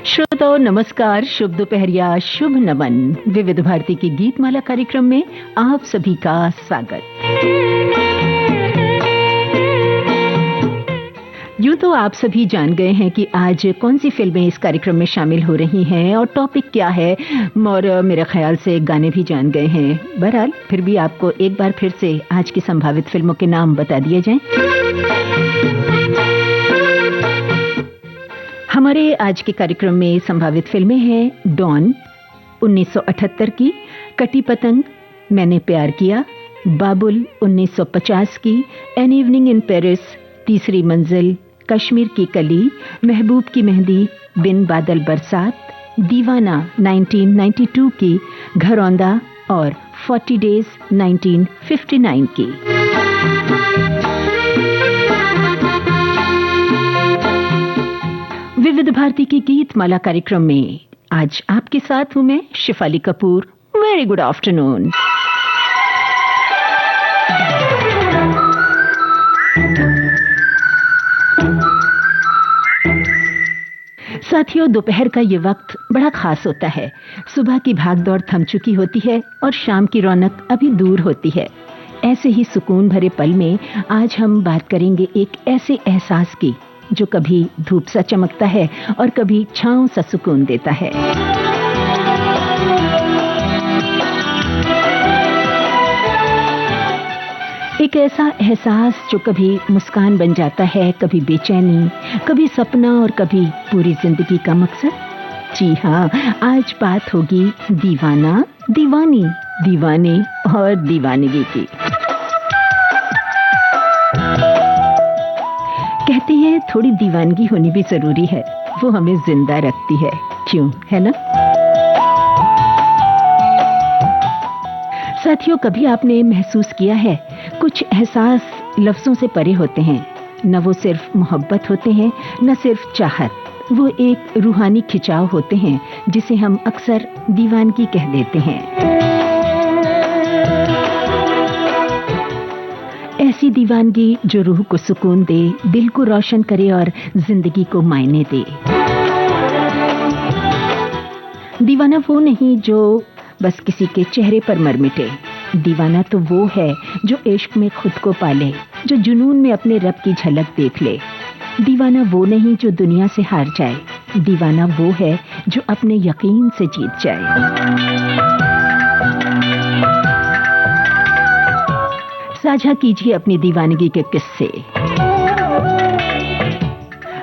श्रोताओं नमस्कार, शुभ दोपहरिया, शुभ नमन। विविध भारती की गीतमाला कार्यक्रम में आप सभी का स्वागत। यूं तो आप सभी जान गए हैं कि आज कौन सी फिल्में इस कार्यक्रम में शामिल हो रही हैं और टॉपिक क्या है, और मेरे ख्याल से गाने भी जान गए हैं। बहरहाल फिर भी आपको एक बार फिर से आज की संभावित फिल्मों के नाम बता दिए जाएं। हमारे आज के कार्यक्रम में संभावित फिल्में हैं डॉन 1978 की, कटी पतंग, मैंने प्यार किया, बाबुल 1950 की, एन इवनिंग इन पेरिस, तीसरी मंजिल, कश्मीर की कली, महबूब की मेहंदी, बिन बादल बरसात, दीवाना 1992 की, घरौंदा और 40 डेज 1959 की। विविध भारती की गीतमाला कार्यक्रम में आज आपके साथ हूं मैं Shifali Kapoor. Very good afternoon. साथियों, दोपहर का ये वक्त बड़ा खास होता है। सुबह की भागदौड़ थम चुकी होती है और शाम की रौनक अभी दूर होती है। ऐसे ही सुकून भरे पल में आज हम बात करेंगे एक ऐसे एहसास की जो कभी धूप सा चमकता है और कभी छांव सा सुकून देता है। एक ऐसा एहसास जो कभी मुस्कान बन जाता है, कभी बेचैनी, कभी सपना और कभी पूरी जिंदगी का मकसद। जी हाँ, आज बात होगी दीवाना, दीवानी, दीवाने और दीवानगी की। कहते हैं थोड़ी दीवानगी होनी भी जरूरी है, वो हमें जिंदा रखती है। क्यों, है ना? साथियों, कभी आपने महसूस किया है कुछ एहसास लफ्जों से परे होते हैं। न वो सिर्फ मोहब्बत होते हैं, न सिर्फ चाहत, वो एक रूहानी खिंचाव होते हैं जिसे हम अक्सर दीवानगी कह देते हैं। ऐसी दीवानगी जो रूह को सुकून दे, दिल को रोशन करे और जिंदगी को मायने दे। दीवाना वो नहीं जो बस किसी के चेहरे पर मर मिटे। दीवाना तो वो है जो इश्क में खुद को पाले, जो जुनून में अपने रब की झलक देख ले। दीवाना वो नहीं जो दुनिया से हार जाए। दीवाना वो है जो अपने यकीन से जीत जाए। साझा कीजिए अपनी दीवानगी के किस्से।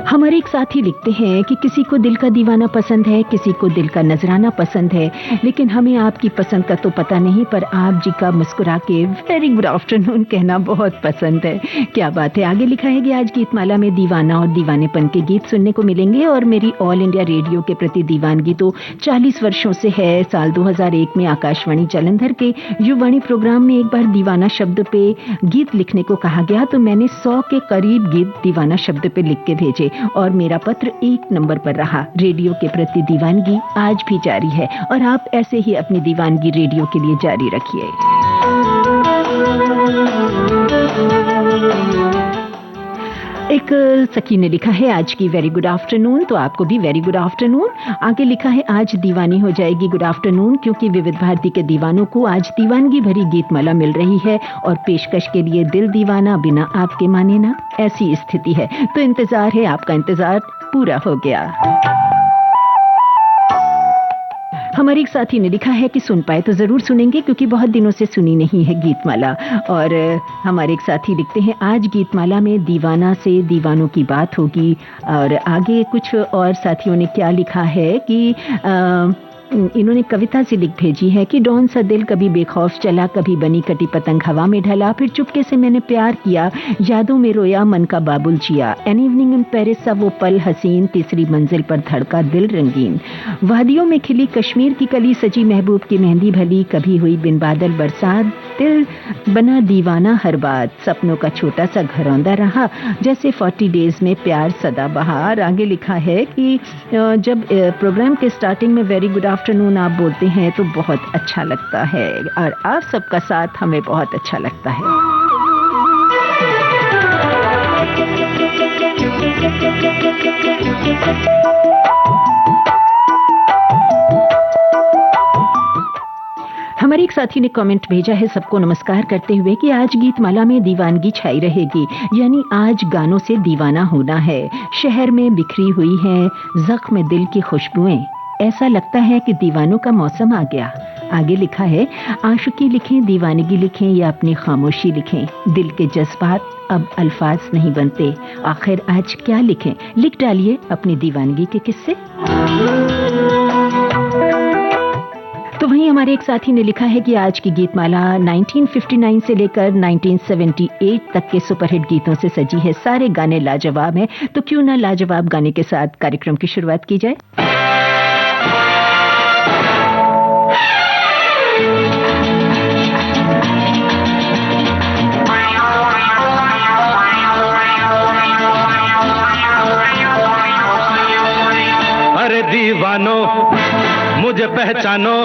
हमारे एक साथी लिखते हैं कि किसी को दिल का दीवाना पसंद है, किसी को दिल का नजराना पसंद है, लेकिन हमें आपकी पसंद का तो पता नहीं, पर आप जी का मुस्कुरा के वेरी गुड आफ्टरनून कहना बहुत पसंद है। क्या बात है। आगे लिखा है कि आज गीतमाला में दीवाना और दीवानेपन के गीत सुनने को मिलेंगे और मेरी ऑल इंडिया रेडियो के प्रति दीवानगी तो 40 वर्षों से है। साल 2001 में आकाशवाणी जालंधर के युवाणी प्रोग्राम में एक बार दीवाना शब्द पे गीत लिखने को कहा गया तो मैंने 100 के करीब गीत दीवाना शब्द पे लिख के भेजे और मेरा पत्र 1 नंबर पर रहा। रेडियो के प्रति दीवानगी आज भी जारी है और आप ऐसे ही अपनी दीवानगी रेडियो के लिए जारी रखिए। एक सखी ने लिखा है आज की वेरी गुड आफ्टरनून, तो आपको भी वेरी गुड आफ्टरनून। आगे लिखा है आज दीवानी हो जाएगी गुड आफ्टरनून, क्योंकि विविध भारती के दीवानों को आज दीवानगी भरी गीतमाला मिल रही है और पेशकश के लिए दिल दीवाना बिना आपके माने ना, ऐसी स्थिति है। तो इंतजार है, आपका इंतजार पूरा हो गया। हमारे एक साथी ने लिखा है कि सुन पाए तो जरूर सुनेंगे क्योंकि बहुत दिनों से सुनी नहीं है गीतमाला। और हमारे एक साथी लिखते हैं आज गीतमाला में दीवाना से दीवानों की बात होगी। और आगे कुछ और साथियों ने क्या लिखा है कि इन्होंने कविता से लिख भेजी है कि डॉन सा दिल कभी बेखौफ चला, कभी बनी कटी पतंग हवा में ढला, फिर चुपके से मैंने प्यार किया, यादों में रोया मन का बाबुल जिया, एन इवनिंग इन पेरिस सा वो पल हसीन, तीसरी मंजिल पर धड़का दिल रंगीन, वादियों में खिली कश्मीर की कली, सजी महबूब की मेहंदी भली, कभी हुई बिन बादल बरसात, दिल बना दीवाना हर बात, सपनों का छोटा सा घरौंदा रहा, जैसे 40 डेज में प्यार सदा बहार। आगे लिखा है कि जब प्रोग्राम के स्टार्टिंग में वेरी गुड आफ्टरनून आप बोलते हैं तो बहुत अच्छा लगता है और आप सबका साथ हमें बहुत अच्छा लगता है। एक साथी ने कमेंट भेजा है सबको नमस्कार करते हुए कि आज गीतमाला में दीवानगी छाई रहेगी, यानी आज गानों से दीवाना होना है। शहर में बिखरी हुई है जख्म दिल की खुशबुएं, ऐसा लगता है कि दीवानों का मौसम आ गया। आगे लिखा है, आशिकी लिखें, दीवानगी लिखें या अपनी खामोशी लिखें, दिल के जज्बात अब अल्फाज नहीं बनते, आखिर आज क्या लिखें। लिख डालिए अपनी दीवानगी के किस्से। तो वहीं हमारे एक साथी ने लिखा है कि आज की गीतमाला 1959 से लेकर 1978 तक के सुपरहिट गीतों से सजी है, सारे गाने लाजवाब हैं। तो क्यों ना लाजवाब गाने के साथ कार्यक्रम की शुरुआत की जाए। अरे दीवानो मुझे पहचानो,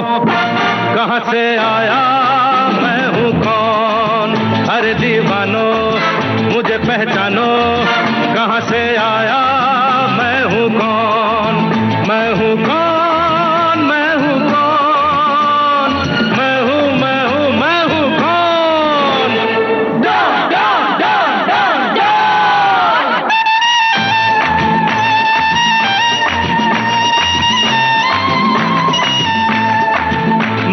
कहां से आया मैं हूं कौन। अरे दीवानो मुझे पहचानो, कहां से आया मैं हूं कौन। मैं हूं कौन, मैं हूं कौन, मैं हूं मैं हूं मैं हूं कौन। डॉन डॉन डॉन डॉन डॉन।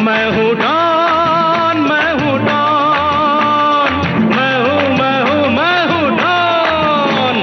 मैं हूँ डॉन, मैं हूँ डॉन, मैं हूँ मैं हूँ मैं हूँ डॉन।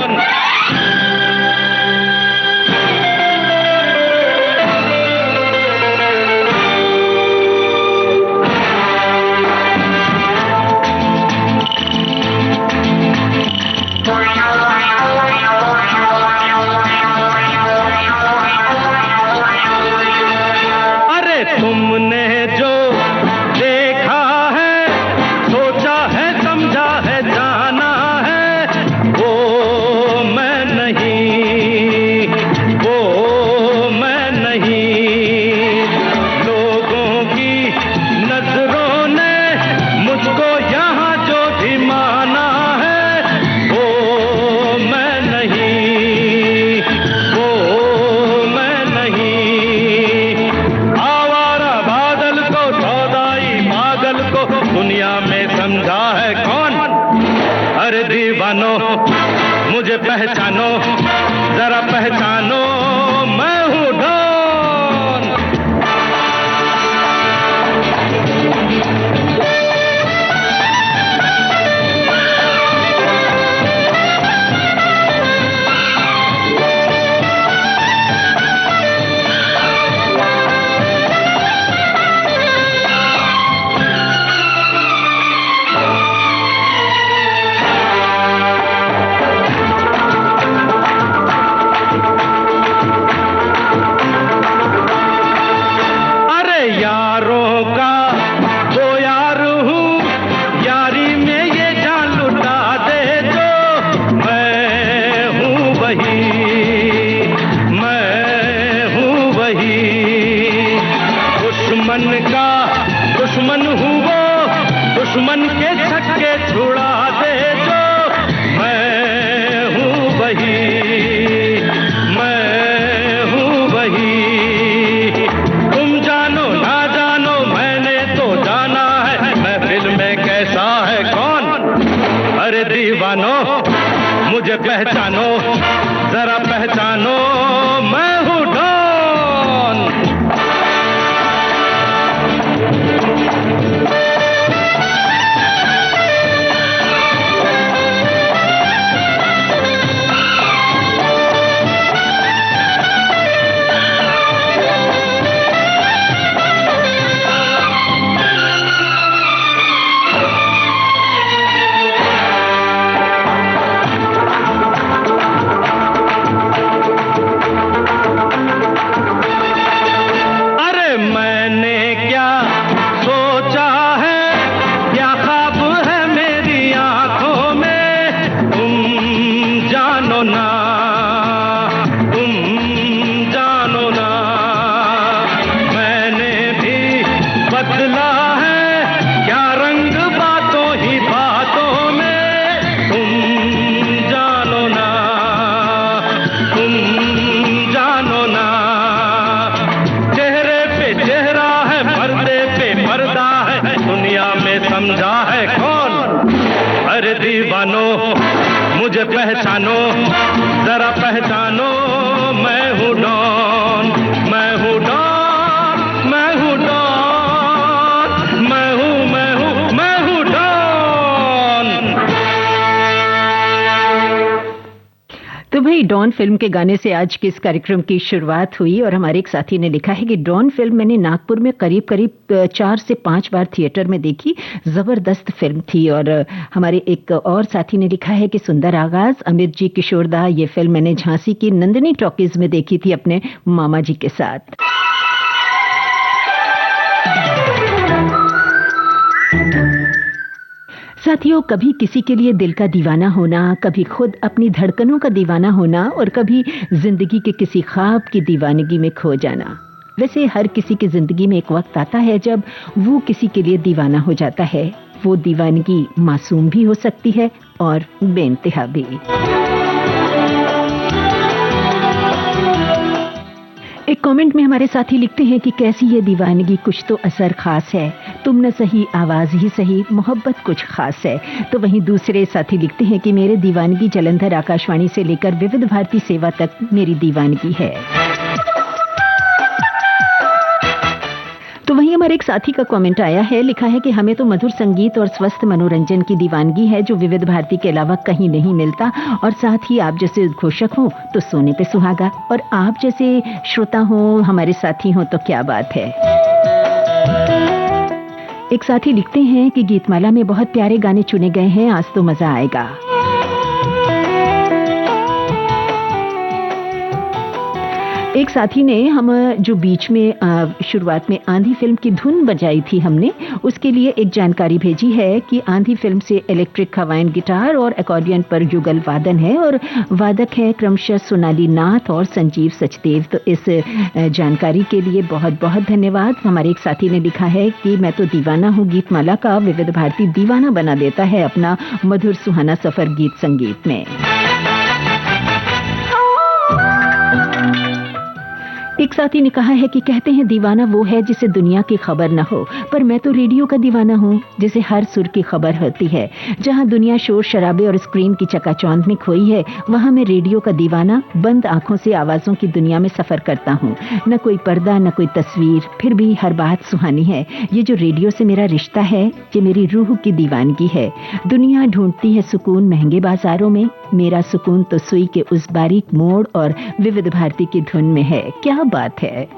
पहचानो, जरा पहचानो, मैं हूँ डॉन, मैं हूँ डॉन, मैं हूँ डॉन, मैं हूँ डॉन। तो भाई डॉन फिल्म के गाने से आज के इस कार्यक्रम की शुरुआत हुई और हमारे एक साथी ने लिखा है कि डॉन फिल्म मैंने नागपुर में करीब 4 से 5 बार थिएटर में देखी, जबरदस्त फिल्म थी। और हमारे एक और साथी ने लिखा है कि सुंदर आगाज, अमित जी, किशोरदा, ये फिल्म मैंने झांसी की नंदिनी टॉकीज में देखी थी अपने मामा जी के साथ। साथियों, कभी किसी के लिए दिल का दीवाना होना, कभी खुद अपनी धड़कनों का दीवाना होना और कभी जिंदगी के किसी ख्वाब की दीवानगी में खो जाना। वैसे हर किसी की जिंदगी में एक वक्त आता है जब वो किसी के लिए दीवाना हो जाता है। वो दीवानगी मासूम भी हो सकती है और बेइंतहा भी। एक कमेंट में हमारे साथी लिखते हैं कि कैसी ये दीवानगी, कुछ तो असर खास है, तुम न सही आवाज ही सही, मोहब्बत कुछ खास है। तो वहीं दूसरे साथी लिखते हैं कि मेरे दीवानगी जलंधर आकाशवाणी से लेकर विविध भारती सेवा तक मेरी दीवानगी है। तो वहीं हमारे एक साथी का कमेंट आया है, लिखा है कि हमें तो मधुर संगीत और स्वस्थ मनोरंजन की दीवानगी है जो विविध भारती के अलावा कहीं नहीं मिलता। और साथ ही आप जैसे उद्घोषक हो तो सोने पे सुहागा, और आप जैसे श्रोता हो, हमारे साथी हो तो क्या बात है। एक साथी लिखते हैं कि गीतमाला में बहुत प्यारे गाने चुने गए हैं, आज तो मजा आएगा। एक साथी ने हम जो बीच में शुरुआत में आंधी फिल्म की धुन बजाई थी हमने, उसके लिए एक जानकारी भेजी है कि आंधी फिल्म से इलेक्ट्रिक हवाइन गिटार और एकॉर्डियन पर युगल वादन है और वादक है क्रमशः सोनाली नाथ और संजीव सचदेव। तो इस जानकारी के लिए बहुत बहुत धन्यवाद। हमारे एक साथी ने लिखा है कि मैं तो दीवाना हूँ गीतमाला का, विविध भारती दीवाना बना देता है अपना मधुर सुहाना सफर गीत संगीत में। एक साथी ने कहा है कि कहते हैं दीवाना वो है जिसे दुनिया की खबर न हो, पर मैं तो रेडियो का दीवाना हूँ जिसे हर सुर की खबर होती है। जहाँ दुनिया शोर शराबे और स्क्रीन की चकाचौंध में खोई है, वहाँ मैं रेडियो का दीवाना बंद आंखों से आवाजों की दुनिया में सफर करता हूँ। न कोई पर्दा, न कोई तस्वीर, फिर भी हर बात सुहानी है। ये जो रेडियो से मेरा रिश्ता है, ये मेरी रूह की दीवानगी है। दुनिया ढूंढती है सुकून महंगे बाजारों में, मेरा सुकून तो सुई के उस बारीक मोड़ और विविध भारती की धुन में है। क्या बात है।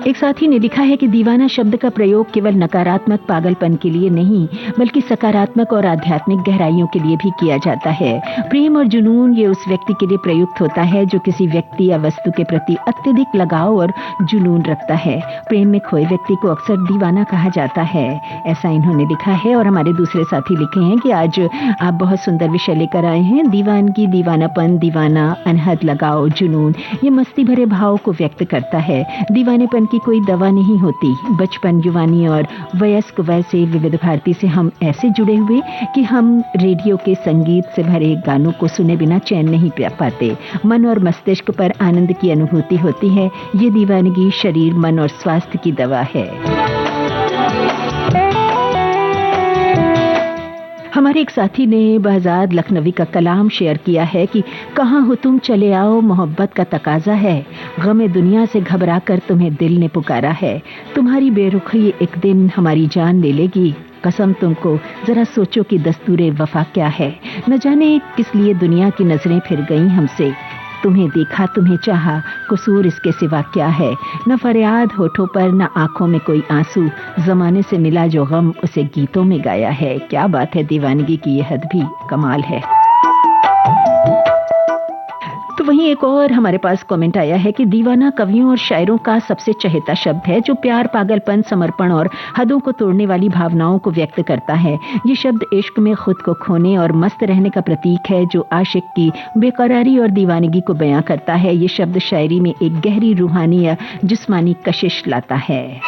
एक साथी ने लिखा है कि दीवाना शब्द का प्रयोग केवल नकारात्मक पागलपन के लिए नहीं, बल्कि सकारात्मक और आध्यात्मिक गहराइयों के लिए भी किया जाता है। प्रेम और जुनून ये उस व्यक्ति के लिए प्रयुक्त होता है जो किसी व्यक्ति या वस्तु के प्रति अत्यधिक लगाव और जुनून रखता है। प्रेम में खोए व्यक्ति को अक्सर दीवाना कहा जाता है, ऐसा इन्होंने लिखा है। और हमारे दूसरे साथी लिखे हैं कि आज आप बहुत सुंदर विषय लेकर आए हैं। दीवानगी, दीवानापन, दीवाना, अनहद लगाव, जुनून, ये मस्ती भरे भाव को व्यक्त करता है। दीवानेपन की कोई दवा नहीं होती। बचपन, युवानी और वयस्क वय से विविध भारती से हम ऐसे जुड़े हुए कि हम रेडियो के संगीत से भरे गानों को सुने बिना चैन नहीं पाते। मन और मस्तिष्क पर आनंद की अनुभूति होती है। ये दीवानगी शरीर, मन और स्वास्थ्य की दवा है। हमारे एक साथी ने बहजाद लखनवी का कलाम शेयर किया है कि कहाँ हो तुम चले आओ, मोहब्बत का तकाजा है, गमे दुनिया से घबरा कर तुम्हें दिल ने पुकारा है। तुम्हारी बेरुखी एक दिन हमारी जान ले लेगी, कसम तुमको, जरा सोचो कि दस्तूरे वफा क्या है। न जाने किस लिए दुनिया की नजरें फिर गईं हमसे, तुम्हें देखा, तुम्हें चाहा, कसूर इसके सिवा क्या है। न फरियाद होठों पर, न आंखों में कोई आंसू, जमाने से मिला जो गम उसे गीतों में गाया है। क्या बात है, दीवानगी की ये हद भी कमाल है। तो वहीं एक और हमारे पास कमेंट आया है कि दीवाना कवियों और शायरों का सबसे चहेता शब्द है जो प्यार, पागलपन, समर्पण और हदों को तोड़ने वाली भावनाओं को व्यक्त करता है। ये शब्द इश्क में खुद को खोने और मस्त रहने का प्रतीक है जो आशिक की बेकरारी और दीवानगी को बयां करता है। ये शब्द शायरी में एक गहरी रूहानी या जिस्मानी कशिश लाता है।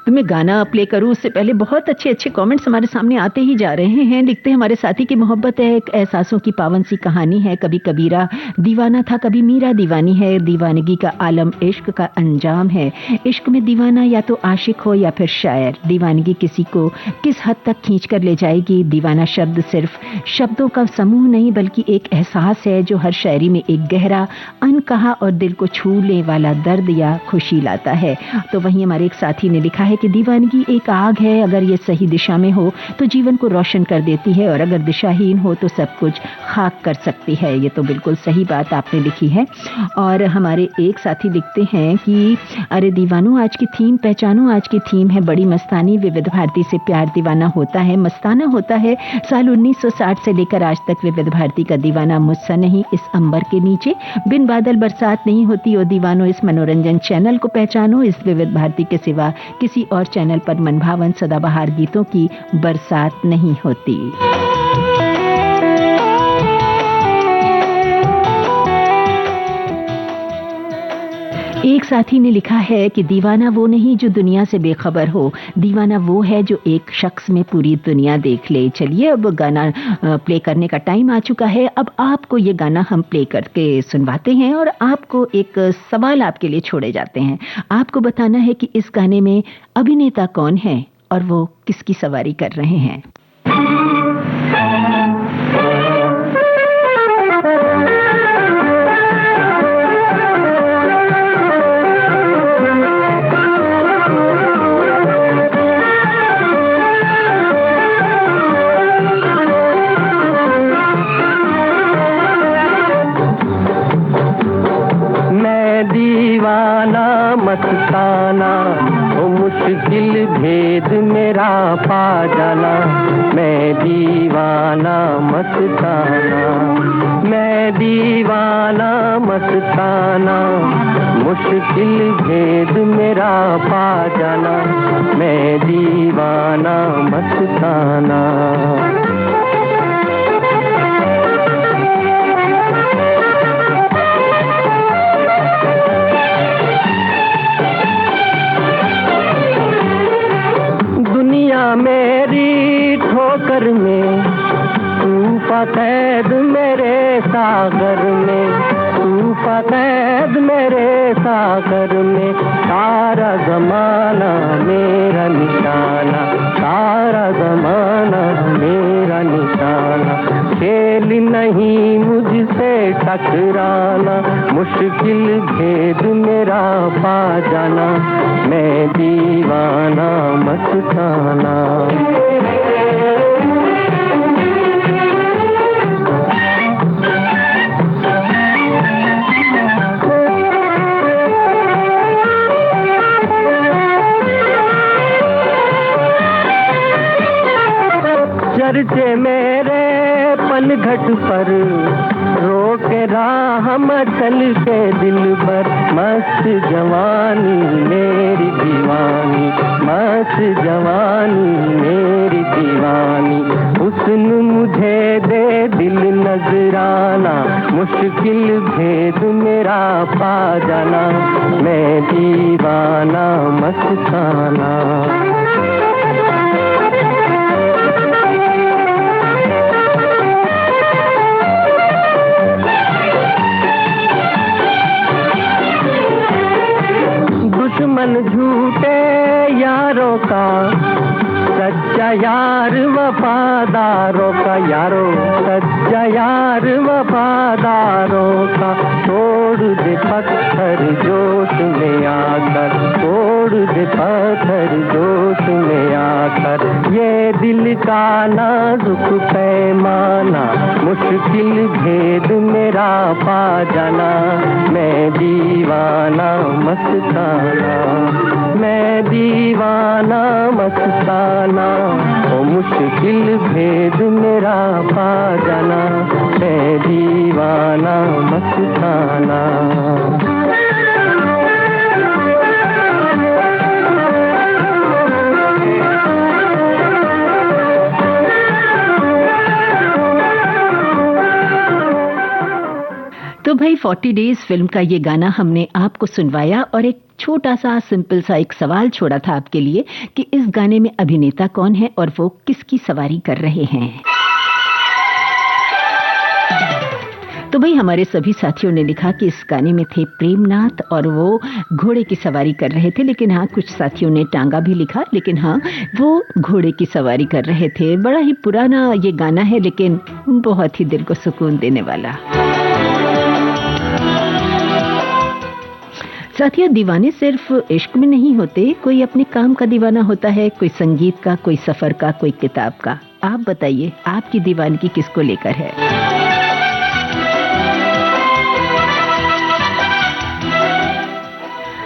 तो मैं गाना प्ले करूं उससे पहले बहुत अच्छे अच्छे कमेंट्स हमारे सामने आते ही जा रहे हैं। लिखते हैं हमारे साथी की मोहब्बत है एक एहसासों की पावन सी कहानी है, कभी कबीरा दीवाना था कभी मीरा दीवानी है, दीवानगी का आलम इश्क का अंजाम है, इश्क में दीवाना या तो आशिक हो या फिर शायर, दीवानगी किसी को किस हद तक खींच कर ले जाएगी। दीवाना शब्द सिर्फ शब्दों का समूह नहीं बल्कि एक एहसास है जो हर शायरी में एक गहरा अनकहा और दिल को छूने वाला दर्द या खुशी लाता है। तो वहीं हमारे एक साथी ने लिखा है कि दीवानगी एक आग है, अगर ये सही दिशा में हो तो जीवन को रोशन कर देती है और अगर दिशाहीन हो तो सब कुछ खाक कर सकती है। ये तो बिल्कुल सही बात आपने लिखी है। और हमारे एक साथी लिखते हैं कि अरे दीवानो आज की थीम पहचानो, आज की थीम है बड़ी मस्तानी, विविध भारती से प्यार दीवाना होता है, मस्ताना होता है। साल 1960 से लेकर आज तक विविध भारती का दीवाना मुझसा नहीं, इस अंबर के नीचे बिन बादल बरसात नहीं होती। ओ दीवानो इस मनोरंजन चैनल को पहचानो, इस विविध भारती के सिवा किसी और चैनल पर मनभावन सदाबहार गीतों की बरसात नहीं होती। एक साथी ने लिखा है कि दीवाना वो नहीं जो दुनिया से बेखबर हो, दीवाना वो है जो एक शख्स में पूरी दुनिया देख ले। चलिए अब गाना प्ले करने का टाइम आ चुका है। अब आपको ये गाना हम प्ले करके सुनवाते हैं और आपको एक सवाल आपके लिए छोड़े जाते हैं। आपको बताना है कि इस गाने में अभिनेता कौन है और वो किसकी सवारी कर रहे हैं। मस्ताना वो मुश्किल भेद मेरा पा जाना, मैं दीवाना मस्ताना, मैं दीवाना मस्ताना, मुश्किल भेद मेरा पा जाना, मैं दीवाना मस्ताना। मेरी ठोकर में तूफा कैद मेरे सागर में, तूफा कैद मेरे सागर में, सारा जमाना मेरा निशाना, सारा जमाना मेरा निशाना, खेल नहीं मुझसे टकराना, मुश्किल भेद मेरा पा जाना, मैं दीवाना मस्ताना। चर्चे मेरे पनघट पर रोके राह मचल के दिल पर, मस्त जवानी मेरी दीवानी, मस्त जवानी मेरी दीवानी, हुस्न मुझे दे दिल नजराना, मुश्किल भेद मेरा पा जाना, मैं दीवाना मस्ताना। दुश्मन झूठे यारों का, सच्चा यार वफादारों का, यारो सच्चा यार वफादारों का, तोड़ दे पत्थर जोश में आकर, तोड़ दे पत्थर जोश में आकर, ये दिल का नाजुक पैमाना, मुश्किल भेद मेरा पा जाना, मैं दीवाना मस्ताना, मैं दीवाना मस्ताना, ओ मुश्किल भेद मेरा पा जाना, मैं दीवाना मस्ताना। तो भाई 40 डेज फिल्म का ये गाना हमने आपको सुनवाया और एक छोटा सा सिंपल सा एक सवाल छोड़ा था आपके लिए कि इस गाने में अभिनेता कौन है और वो किसकी सवारी कर रहे हैं। तो भाई हमारे सभी साथियों ने लिखा कि इस गाने में थे प्रेमनाथ और वो घोड़े की सवारी कर रहे थे, लेकिन हाँ कुछ साथियों ने टांगा भी लिखा, लेकिन हाँ वो घोड़े की सवारी कर रहे थे। बड़ा ही पुराना ये गाना है लेकिन बहुत ही दिल को सुकून देने वाला। साथियों, दीवाने सिर्फ इश्क में नहीं होते, कोई अपने काम का दीवाना होता है, कोई संगीत का, कोई सफर का, कोई किताब का। आप बताइए आपकी दीवानगी किसको लेकर है।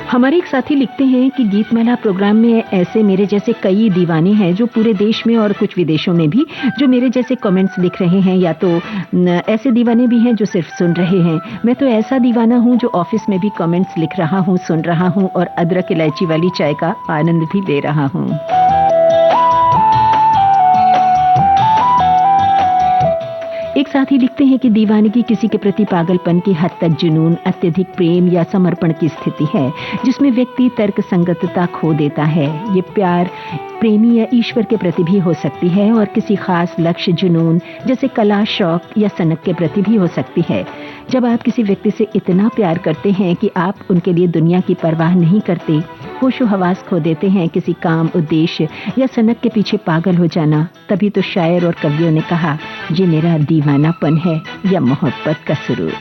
हमारे एक साथी लिखते हैं कि गीतमाला प्रोग्राम में ऐसे मेरे जैसे कई दीवाने हैं जो पूरे देश में और कुछ विदेशों में भी जो मेरे जैसे कमेंट्स लिख रहे हैं, या तो ऐसे दीवाने भी हैं जो सिर्फ सुन रहे हैं। मैं तो ऐसा दीवाना हूं जो ऑफिस में भी कमेंट्स लिख रहा हूं, सुन रहा हूं और अदरक इलायची वाली चाय का आनंद भी ले रहा हूं। एक साथी लिखते हैं कि दीवानगी किसी के प्रति पागलपन की हद तक जुनून, अत्यधिक प्रेम या समर्पण की स्थिति है जिसमें व्यक्ति तर्क संगतता खो देता है। ये प्यार प्रेमी या ईश्वर के प्रति भी हो सकती है और किसी खास लक्ष्य, जुनून जैसे कला, शौक या सनक के प्रति भी हो सकती है। जब आप किसी व्यक्ति से इतना प्यार करते हैं कि आप उनके लिए दुनिया की परवाह नहीं करते, होशो हवास खो देते हैं, किसी काम, उद्देश्य या सनक के पीछे पागल हो जाना, तभी तो शायर और कवियों ने कहा ये मेरा दीवानापन है या मोहब्बत का सुरूर।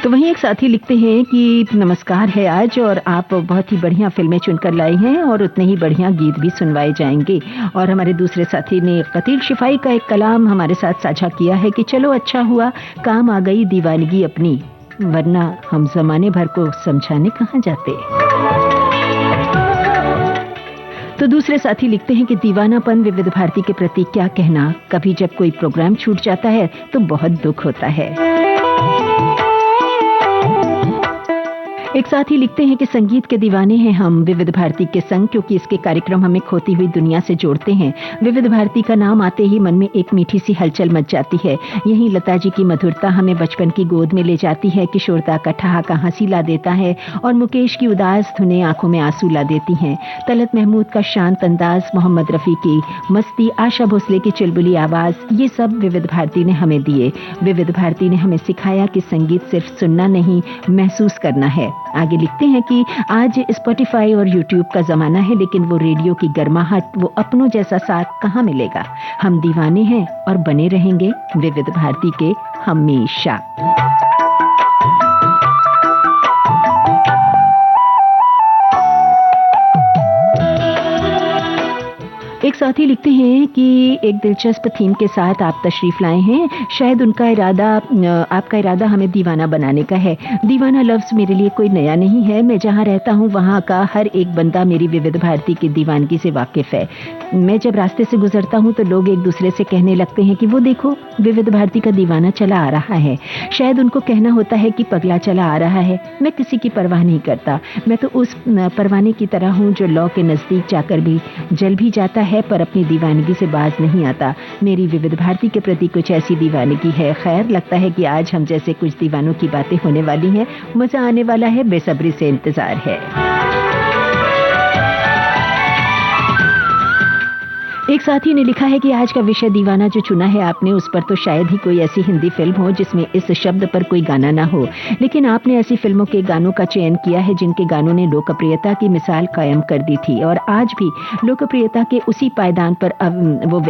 तो वहीं एक साथी लिखते हैं कि नमस्कार है आज और आप बहुत ही बढ़िया फिल्में चुनकर लाए हैं और उतने ही बढ़िया गीत भी सुनवाए जाएंगे। और हमारे दूसरे साथी ने कतील शिफाई का एक कलाम हमारे साथ साझा किया है कि चलो अच्छा हुआ काम आ गई दीवानगी अपनी, वरना हम जमाने भर को समझाने कहाँ जाते। तो दूसरे साथी लिखते हैं कि दीवानापन विविध भारती के प्रति क्या कहना, कभी जब कोई प्रोग्राम छूट जाता है तो बहुत दुख होता है। एक साथी लिखते हैं कि संगीत के दीवाने हैं हम विविध भारती के संग, क्योंकि इसके कार्यक्रम हमें खोती हुई दुनिया से जोड़ते हैं। विविध भारती का नाम आते ही मन में एक मीठी सी हलचल मच जाती है। यही लता जी की मधुरता हमें बचपन की गोद में ले जाती है, किशोरता का ठहाका हंसी ला देता है और मुकेश की उदास धुनें आंखों में आंसू ला देती हैं। तलत महमूद का शांत अंदाज, मोहम्मद रफी की मस्ती, आशा भोसले की चुलबुली आवाज, ये सब विविध भारती ने हमें दिए। विविध भारती ने हमें सिखाया कि संगीत सिर्फ सुनना नहीं, महसूस करना है। आगे लिखते हैं कि आज स्पॉटिफाई और यूट्यूब का जमाना है, लेकिन वो रेडियो की गर्माहट, वो अपनों जैसा साथ कहाँ मिलेगा। हम दीवाने हैं और बने रहेंगे विविध भारती के हमेशा। एक साथी लिखते हैं कि एक दिलचस्प थीम के साथ आप तशरीफ लाए हैं। शायद आपका इरादा हमें दीवाना बनाने का है। दीवाना लफ्ज मेरे लिए कोई नया नहीं है। मैं जहाँ रहता हूँ वहाँ का हर एक बंदा मेरी विविध भारती की दीवानगी से वाकिफ है। मैं जब रास्ते से गुजरता हूँ तो लोग एक दूसरे से कहने लगते हैं कि वो देखो विविध भारती का दीवाना चला आ रहा है। शायद उनको कहना होता है कि पगला चला आ रहा है। मैं किसी की परवाह नहीं करता। मैं तो उस परवाने की तरह हूँ जो लौ के नजदीक जाकर भी जल भी जाता है पर अपनी दीवानगी से बाज नहीं आता। मेरी विविध भारती के प्रति कुछ ऐसी दीवानगी है। खैर, लगता है कि आज हम जैसे कुछ दीवानों की बातें होने वाली हैं। मजा आने वाला है, बेसब्री से इंतजार है। एक साथी ने लिखा है कि आज का विषय दीवाना जो चुना है आपने, उस पर तो शायद ही कोई ऐसी हिंदी फिल्म हो जिसमें इस शब्द पर कोई गाना ना हो, लेकिन आपने ऐसी फिल्मों के गानों का चयन किया है जिनके गानों ने लोकप्रियता की मिसाल कायम कर दी थी और आज भी लोकप्रियता के उसी पायदान पर वो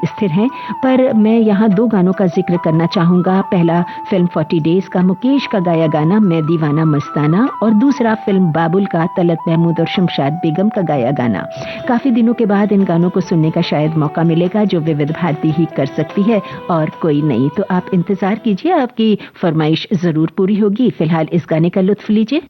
स्थिर हैं। पर मैं यहाँ दो गानों का जिक्र करना चाहूंगा। पहला फिल्म 40 डेज का मुकेश का गाया गाना मैं दीवाना मस्ताना, और दूसरा फिल्म बाबुल का तलत महमूद और शमशाद बेगम का गाया गाना। काफी दिनों के बाद इन गानों को सुनने का शायद मौका मिलेगा जो विविध भारती ही कर सकती है और कोई नहीं। तो आप इंतजार कीजिए, आपकी फरमाइश जरूर पूरी होगी। फिलहाल इस गाने का लुत्फ लीजिए।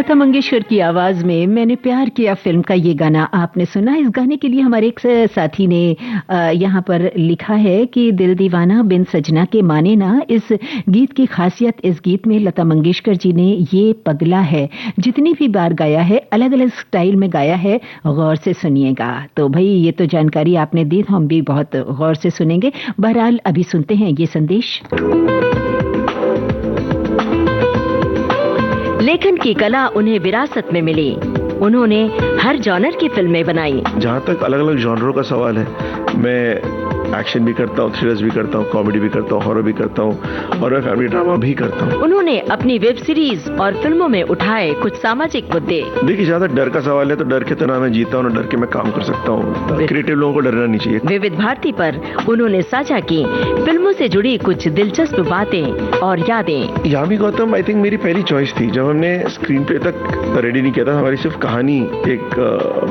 लता मंगेशकर की आवाज में मैंने प्यार किया फिल्म का ये गाना आपने सुना। इस गाने के लिए हमारे एक साथी ने यहाँ पर लिखा है कि दिल दीवाना बिन सजना के माने ना। इस गीत की खासियत, इस गीत में लता मंगेशकर जी ने ये पगला है जितनी भी बार गाया है, अलग अलग स्टाइल में गाया है, गौर से सुनिएगा। तो भाई ये तो जानकारी आपने दी, हम भी बहुत गौर से सुनेंगे। बहरहाल अभी सुनते हैं ये संदेश। लेखन की कला उन्हें विरासत में मिली। उन्होंने हर जॉनर की फिल्में बनाई। जहाँ तक अलग अलग जॉनरों का सवाल है, मैं एक्शन भी करता हूँ, थ्रिलर्स भी करता हूँ, कॉमेडी भी करता हूँ, हॉरर भी करता हूँ और मैं फैमिली ड्रामा भी करता हूँ। उन्होंने अपनी वेब सीरीज और फिल्मों में उठाए कुछ सामाजिक मुद्दे। देखिए, जहाँ तक डर का सवाल है तो डर के तो ना मैं जीता हूँ ना डर के मैं काम कर सकता हूँ। क्रिएटिव लोगों को डरना नहीं चाहिए। विविध भारती पर उन्होंने साझा की फिल्मों से जुड़ी कुछ दिलचस्प बातें और यादें। यामी गौतम आई थिंक मेरी पहली चॉइस थी। जब हमने स्क्रीन प्ले तक रेडी नहीं किया था, हमारी सिर्फ कहानी एक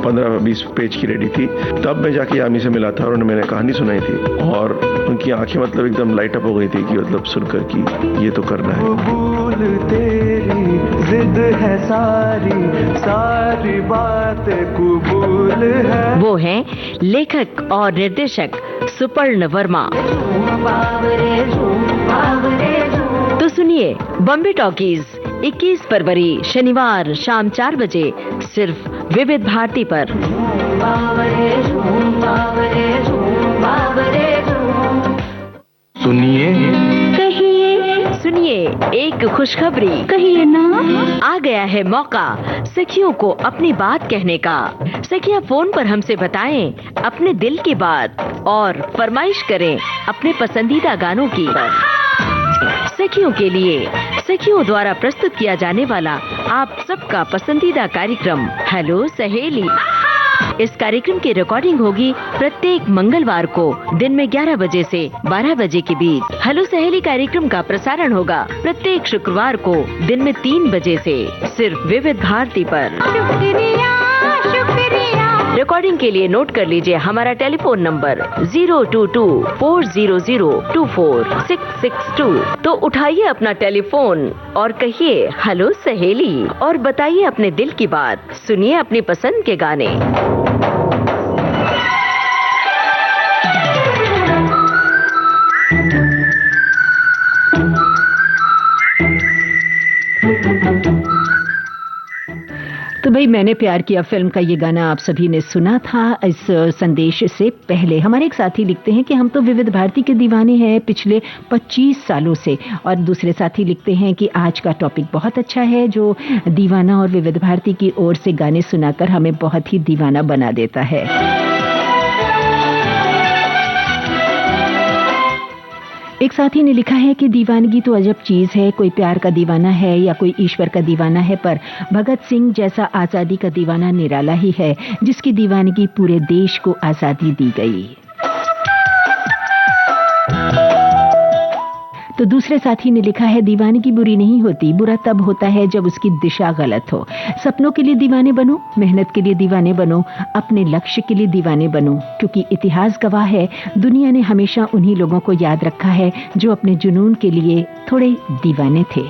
15-20 पेज की रेडी थी, तब मैं जाके यामी से मिला था और उन्होंने मैंने कहानी सुनाई थी और उनकी आंखें मतलब एकदम लाइट अप हो गई थी कि मतलब सुनकर कि ये तो करना है। कबूल तेरी जिद है, सारी सारी बात कबूल है। वो हैं लेखक और निर्देशक सुपर्ण वर्मा। तो सुनिए बॉम्बे टॉकीज 21 फरवरी शनिवार शाम 4 बजे सिर्फ विविध भारती पर। सुनिए कहिए, सुनिए एक खुशखबरी। कहिए ना। आ गया है मौका सखियों को अपनी बात कहने का। सखियां फोन पर हमसे बताएं अपने दिल की बात और फरमाइश करें अपने पसंदीदा गानों की। सखियों के लिए सखियों द्वारा प्रस्तुत किया जाने वाला आप सबका पसंदीदा कार्यक्रम हेलो सहेली। इस कार्यक्रम की रिकॉर्डिंग होगी प्रत्येक मंगलवार को दिन में 11 बजे से 12 बजे के बीच। हेलो सहेली कार्यक्रम का प्रसारण होगा प्रत्येक शुक्रवार को दिन में 3 बजे से सिर्फ विविध भारती पर। रिकॉर्डिंग के लिए नोट कर लीजिए हमारा टेलीफोन नंबर 022-400-24662। तो उठाइए अपना टेलीफोन और कहिए हेलो सहेली और बताइए अपने दिल की बात। सुनिए अपनी पसंद के गाने। तो भाई मैंने प्यार किया फिल्म का ये गाना आप सभी ने सुना था। इस संदेश से पहले हमारे एक साथी लिखते हैं कि हम तो विविध भारती के दीवाने हैं पिछले 25 सालों से। और दूसरे साथी लिखते हैं कि आज का टॉपिक बहुत अच्छा है, जो दीवाना और विविध भारती की ओर से गाने सुनाकर हमें बहुत ही दीवाना बना देता है। एक साथी ने लिखा है कि दीवानगी तो अजब चीज है, कोई प्यार का दीवाना है या कोई ईश्वर का दीवाना है, पर भगत सिंह जैसा आजादी का दीवाना निराला ही है जिसकी दीवानगी पूरे देश को आजादी दी गई। तो दूसरे साथी ने लिखा है दीवानगी बुरी नहीं होती, बुरा तब होता है जब उसकी दिशा गलत हो। सपनों के लिए दीवाने बनो, मेहनत के लिए दीवाने बनो, अपने लक्ष्य के लिए दीवाने बनो, क्योंकि इतिहास गवाह है दुनिया ने हमेशा उन्हीं लोगों को याद रखा है जो अपने जुनून के लिए थोड़े दीवाने थे।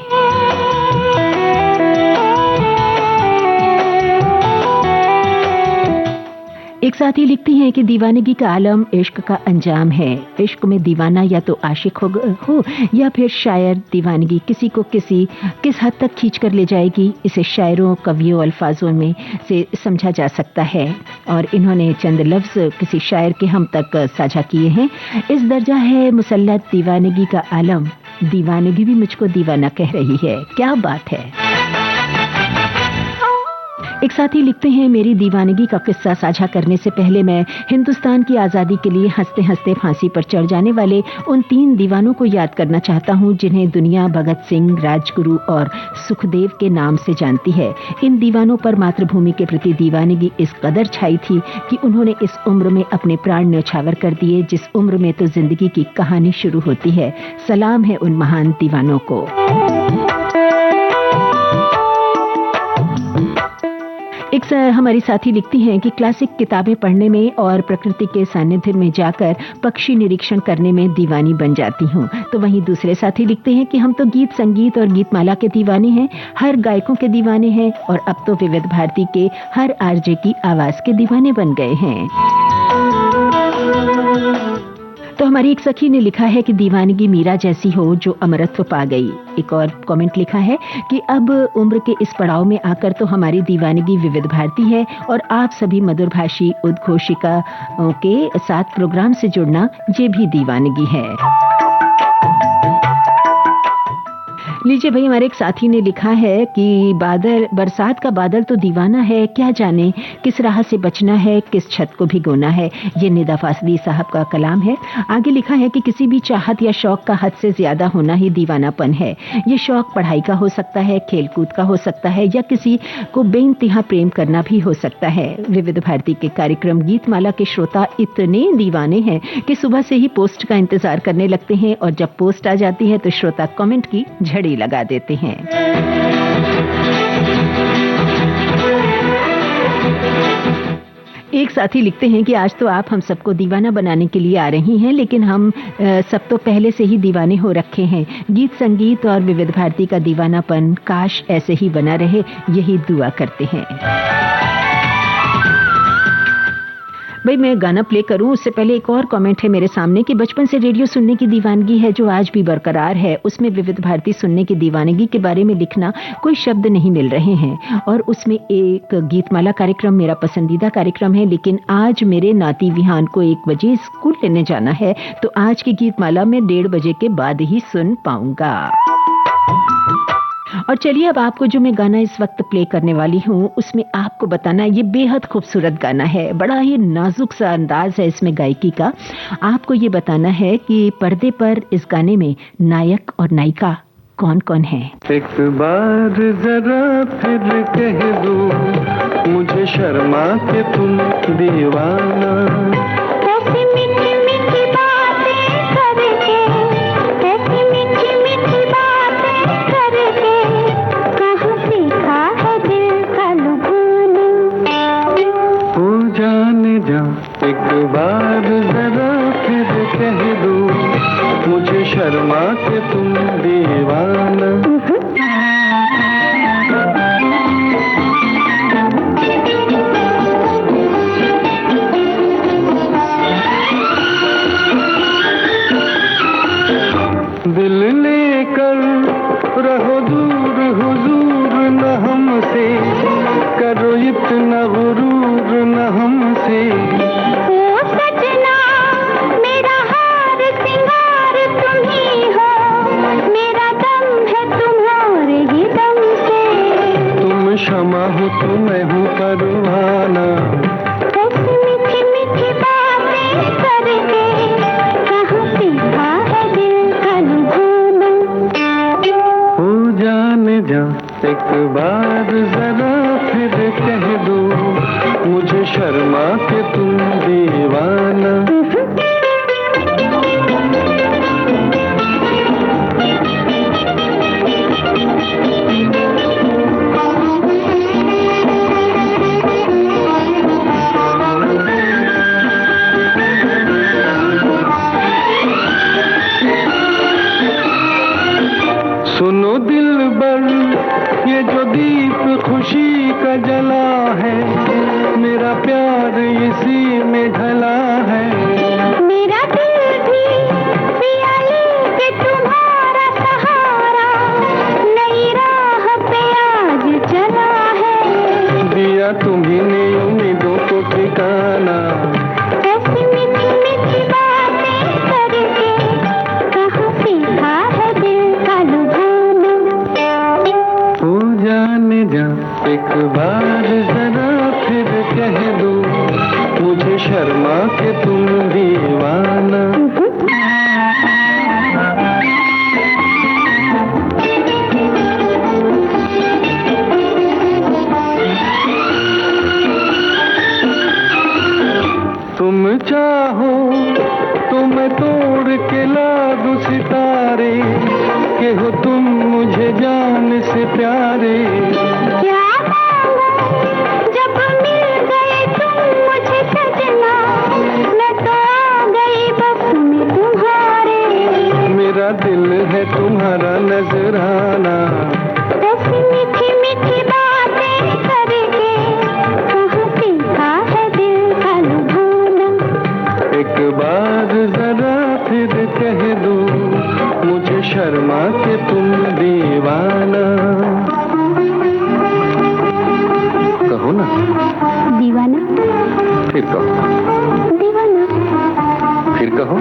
एक साथी लिखती हैं कि दीवानगी का आलम इश्क का अंजाम है। इश्क में दीवाना या तो आशिक हो या फिर शायर। दीवानगी किसी को किस हद तक खींच कर ले जाएगी, इसे शायरों, कवियों, अल्फाजों में से समझा जा सकता है। और इन्होंने चंद लफ्ज किसी शायर के हम तक साझा किए हैं। इस दर्जा है मुसल्लत दीवानगी का आलम, दीवानगी भी मुझको दीवाना कह रही है। क्या बात है। एक साथी लिखते हैं मेरी दीवानगी का किस्सा साझा करने से पहले मैं हिंदुस्तान की आजादी के लिए हंसते हंसते फांसी पर चढ़ जाने वाले उन 3 दीवानों को याद करना चाहता हूं जिन्हें दुनिया भगत सिंह, राजगुरु और सुखदेव के नाम से जानती है। इन दीवानों पर मातृभूमि के प्रति दीवानगी इस कदर छाई थी कि उन्होंने इस उम्र में अपने प्राण न्यौछावर कर दिए जिस उम्र में तो जिंदगी की कहानी शुरू होती है। सलाम है उन महान दीवानों को। एक हमारी साथी लिखती हैं कि क्लासिक किताबें पढ़ने में और प्रकृति के सानिध्य में जाकर पक्षी निरीक्षण करने में दीवानी बन जाती हूँ। तो वहीं दूसरे साथी लिखते हैं कि हम तो गीत संगीत और गीतमाला के दीवाने हैं, हर गायकों के दीवाने हैं और अब तो विविध भारती के हर आरजे की आवाज के दीवाने बन गए हैं। तो हमारी एक सखी ने लिखा है कि दीवानगी मीरा जैसी हो जो अमरत्व पा गई। एक और कमेंट लिखा है कि अब उम्र के इस पड़ाव में आकर तो हमारी दीवानगी विविध भारती है और आप सभी मधुरभाषी उद्घोषिकाओं के साथ प्रोग्राम से जुड़ना ये भी दीवानगी है। लीजिए भाई, हमारे एक साथी ने लिखा है कि बरसात का बादल तो दीवाना है, क्या जाने किस राह से बचना है, किस छत को भिगोना है। ये निदा फासली साहब का कलाम है। आगे लिखा है कि किसी भी चाहत या शौक का हद से ज्यादा होना ही दीवानापन है। ये शौक पढ़ाई का हो सकता है, खेलकूद का हो सकता है या किसी को बेइंतहा प्रेम करना भी हो सकता है। विविध भारती के कार्यक्रम गीतमाला के श्रोता इतने दीवाने हैं कि सुबह से ही पोस्ट का इंतजार करने लगते हैं और जब पोस्ट आ जाती है तो श्रोता कमेंट की झड़ी लगा देते हैं। एक साथी लिखते हैं कि आज तो आप हम सबको दीवाना बनाने के लिए आ रही हैं, लेकिन हम सब तो पहले से ही दीवाने हो रखे हैं। गीत संगीत और विविध भारती का दीवानापन काश ऐसे ही बना रहे, यही दुआ करते हैं। भाई मैं गाना प्ले करूं उससे पहले एक और कमेंट है मेरे सामने कि बचपन से रेडियो सुनने की दीवानगी है जो आज भी बरकरार है। उसमें विविध भारती सुनने की दीवानगी के बारे में लिखना कोई शब्द नहीं मिल रहे हैं। और उसमें एक गीतमाला कार्यक्रम मेरा पसंदीदा कार्यक्रम है, लेकिन आज मेरे नाती विहान को 1 बजे स्कूल लेने जाना है, तो आज की गीतमाला मैं 1:30 बजे के बाद ही सुन पाऊंगा। और चलिए अब आपको जो मैं गाना इस वक्त प्ले करने वाली हूँ उसमें आपको बताना, ये बेहद खूबसूरत गाना है, बड़ा ही नाजुक सा अंदाज है इसमें गायकी का। आपको ये बताना है कि पर्दे पर इस गाने में नायक और नायिका कौन कौन है। एक बार जरा फिर कह दो मुझे शर्मा के तुम दीवाना, ऐसी मीठी मीठी बातें करके, ऐसी मीठी मीठी बातें करके, कहाँ सीखा है दिल का लुभाना। हो जाने जा एक बार जरा फिर कह दो मुझे शर्मा के तुम दीवाना। दिल लेकर रहो दूर हुजूर न हमसे, करो इतना गुरूर न हमसे। ओ सजना मेरा हार सिंगार तुम ही हो, मेरा दम है तुम्हारे ही दम से। तुम शमा हो तो मैं हूँ परवाना, ऐसी मीठी मीठी बातें करके, कहाँ सीखा है दिल का लुभाना। हो जाने जा एक बार जरा फिर कह दो मुझे शर्मा के तुम दीवाना। सुनो दिलबर ये जो दीप खुशी का जला है, मेरा प्यार इसी में ढला है। मेरा दिल भी पिया लेके तुम्हारा सहारा, नई राह पे आज चला है। दिया तुम्हीं ने उम्मीदों को ठिकाना, ऐसी मीठी मीठी बातें करके, कहाँ सीखा है दिल का लुभाना। हो जाने जा एक बार जरा फिर कह दो मुझे शर्मा के तुम दीवाना। तुम चाहो तो मैं तोड़ के ला दूं सितारे, के हो तुम मुझे जान से प्यारे। क्या मांगो जब फिर कह दो मुझे शर्मा के तुम दीवाना। कहो ना दीवाना। फिर कहो दीवाना। फिर कहो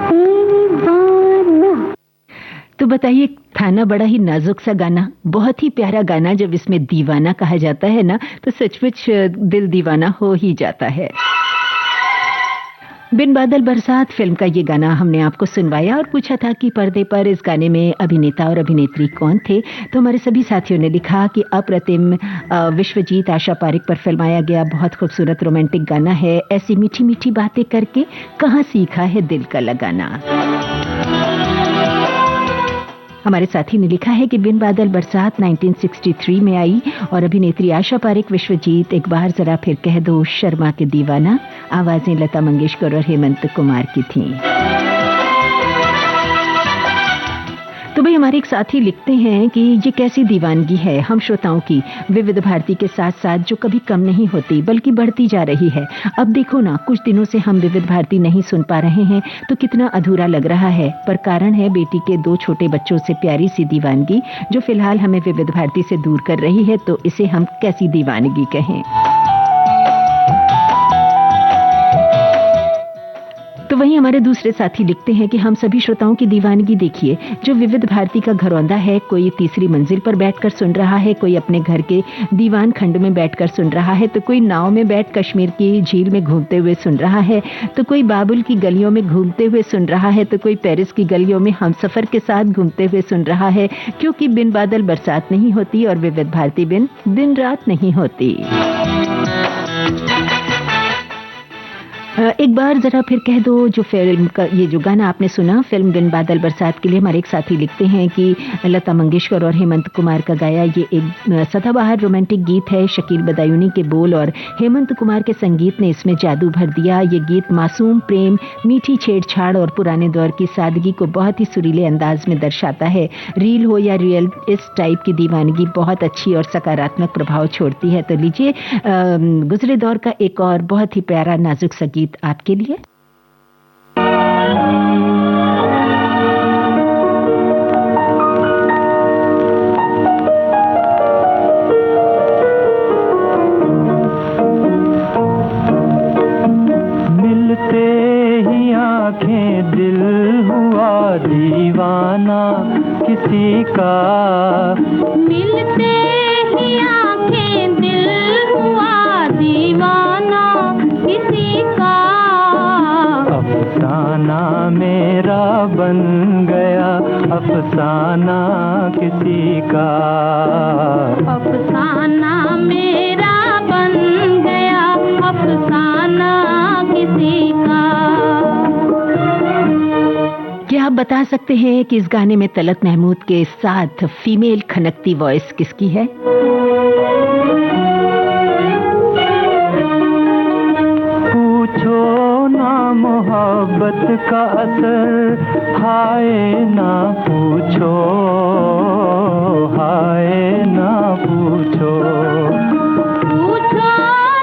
दीवाना। तो बताइए, था ना बड़ा ही नाजुक सा गाना, बहुत ही प्यारा गाना। जब इसमें दीवाना कहा जाता है ना तो सचमुच दिल दीवाना हो ही जाता है। बिन बादल बरसात फिल्म का ये गाना हमने आपको सुनवाया और पूछा था कि पर्दे पर इस गाने में अभिनेता और अभिनेत्री कौन थे। तो हमारे सभी साथियों ने लिखा कि अप्रतिम विश्वजीत आशा पारिक पर फिल्माया गया बहुत खूबसूरत रोमांटिक गाना है। ऐसी मीठी मीठी बातें करके कहाँ सीखा है दिल का लगाना। हमारे साथी ने लिखा है कि बिन बादल बरसात 1963 में आई और अभिनेत्री आशा पारिक विश्वजीत एक बार जरा फिर कह दो शर्मा के दीवाना। आवाजें लता मंगेशकर और हेमंत कुमार की थीं। तो भाई हमारे एक साथी लिखते हैं कि ये कैसी दीवानगी है हम श्रोताओं की विविध भारती के साथ साथ, जो कभी कम नहीं होती बल्कि बढ़ती जा रही है। अब देखो ना, कुछ दिनों से हम विविध भारती नहीं सुन पा रहे हैं तो कितना अधूरा लग रहा है। पर कारण है बेटी के 2 छोटे बच्चों से प्यारी सी दीवानगी जो फिलहाल हमें विविध भारती से दूर कर रही है। तो इसे हम कैसी दीवानगी कहें। तो वहीं हमारे दूसरे साथी लिखते हैं कि हम सभी श्रोताओं की दीवानगी देखिए, जो विविध भारती का घरौंदा है, कोई तीसरी मंजिल पर बैठकर सुन रहा है, कोई अपने घर के दीवान खंड में बैठकर सुन रहा है, तो कोई नाव में बैठ कश्मीर की झील में घूमते हुए सुन रहा है, तो कोई बाबुल की गलियों में घूमते हुए सुन रहा है, तो कोई पेरिस की गलियों में हमसफर के साथ घूमते हुए सुन रहा है। क्योंकि बिन बादल बरसात नहीं होती और विविध भारती बिन दिन रात नहीं होती। एक बार जरा फिर कह दो, जो फिल्म का ये जो गाना आपने सुना फिल्म बिन बादल बरसात के लिए, हमारे एक साथी लिखते हैं कि लता मंगेशकर और हेमंत कुमार का गाया ये एक सदाबहार रोमांटिक गीत है। शकील बदायूनी के बोल और हेमंत कुमार के संगीत ने इसमें जादू भर दिया। ये गीत मासूम प्रेम, मीठी छेड़छाड़ और पुराने दौर की सादगी को बहुत ही सुरीले अंदाज में दर्शाता है। रील हो या रियल, इस टाइप की दीवानगी बहुत अच्छी और सकारात्मक प्रभाव छोड़ती है। तो लीजिए गुजरे दौर का एक और बहुत ही प्यारा नाजुक सा गीत आपके लिए। मिलते ही आंखें दिल हुआ दीवाना किसी का। मिलते ही आंखें दिल हुआ दीवाना किसी का। अफसाना मेरा बन गया अफसाना किसी का। अफसाना मेरा बन गया अफसाना किसी का। क्या आप बता सकते हैं कि इस गाने में तलत महमूद के साथ फीमेल खनकती वॉइस किसकी है? पूछो ना मोहब्बत का असर, हाय ना पूछो, हाय ना पूछो। पूछो